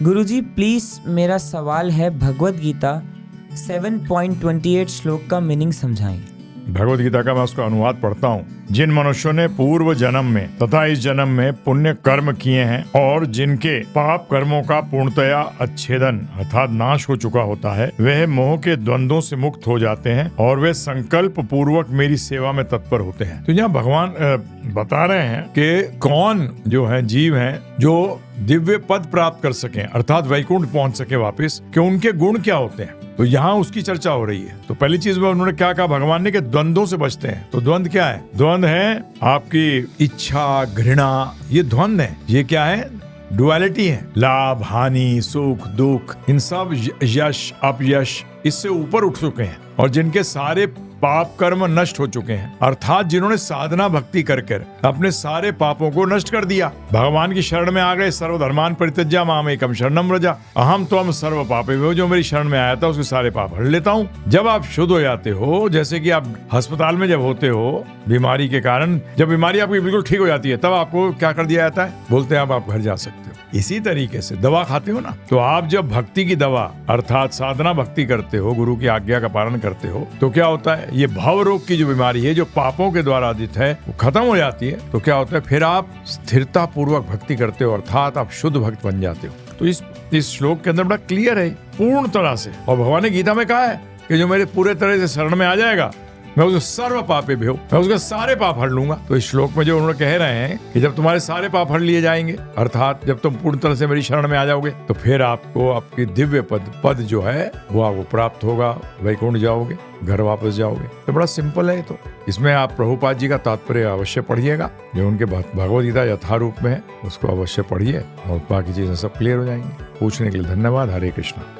गुरुजी please मेरा सवाल है भगवत गीता 7.28 श्लोक का मीनिंग समझाएं। भगवत गीता का मैं उसका अनुवाद पढ़ता हूँ। जिन मनुष्यों ने पूर्व जन्म में तथा इस जन्म में पुण्य कर्म किए हैं और जिनके पाप कर्मों का पूर्णतया अच्छेदन अर्थात नाश हो चुका होता है, वह मोह के द्वंद्वों से मुक्त हो जाते हैं और वे संकल्प पूर्वक मेरी सेवा में तत्पर होते हैं। तो यहाँ भगवान बता रहे हैं कि कौन जो है जीव हैं जो दिव्य पद प्राप्त कर सकें अर्थात वैकुंठ पहुंच सके वापस, कि उनके गुण क्या होते हैं। तो यहाँ उसकी चर्चा हो रही है। तो पहली चीज में उन्होंने क्या कहा भगवान ने कि द्वंद्वों से बचते हैं। तो द्वंद्व क्या है? द्वंद्व है आपकी इच्छा, घृणा, ये द्वंद्व है। ये क्या है? डुअलिटी है। लाभ, हानि, सुख, दुख, इन सब यश, अपयश इससे ऊपर उठ चुके हैं और जिनके सारे पाप कर्म नष्ट हो चुके हैं अर्थात जिन्होंने साधना भक्ति कर कर अपने सारे पापों को नष्ट कर दिया, भगवान की शरण में आ गए। सर्वधर्मान परित्यज्य माम एकम शरणम व्रजा अहम त्वम सर्व पापेभ्यो, जो मेरी शरण में आया था उसके सारे पाप हर लेता हूँ। जब आप शुद्ध हो जाते हो, जैसे कि आप अस्पताल में जब होते हो बीमारी के कारण, जब बीमारी आपकी बिल्कुल ठीक हो जाती है तब आपको क्या कर दिया जाता है? बोलते हैं आप घर जा सकते हो। इसी तरीके से दवा खाते हो ना, तो आप जब भक्ति की दवा अर्थात साधना भक्ति करते हो, गुरु की आज्ञा का पालन करते हो, तो क्या होता है? ये भव रोग की जो बीमारी है जो पापों के द्वारा अधित है वो खत्म हो जाती है। तो क्या होता है? फिर आप स्थिरता पूर्वक भक्ति करते हो अर्थात आप शुद्ध भक्त बन जाते हो। तो इस श्लोक के अंदर बड़ा क्लियर है पूर्ण तरह से। और भगवान ने गीता में कहा है कि जो मेरे पूरे तरह से शरण में आ जाएगा मैं उसके सर्व पापेभ्यो, मैं उसके सारे पाप हर लूंगा। तो इस श्लोक में जो उन्होंने कह रहे हैं कि जब तुम्हारे सारे पाप हर लिए जाएंगे अर्थात जब तुम पूर्ण तरह से मेरी शरण में आ जाओगे तो फिर आपको आपकी दिव्य पद जो है वो आपको प्राप्त होगा, वैकुंठ जाओगे, घर वापस जाओगे। तो बड़ा सिंपल है। तो इसमें आप प्रभुपाद जी का तात्पर्य अवश्य पढ़िएगा, जो उनके भगवद गीता यथारूप में है उसको अवश्य पढ़िए और बाकी चीजें सब क्लियर हो जाएंगी। पूछने के लिए धन्यवाद। हरे कृष्णा।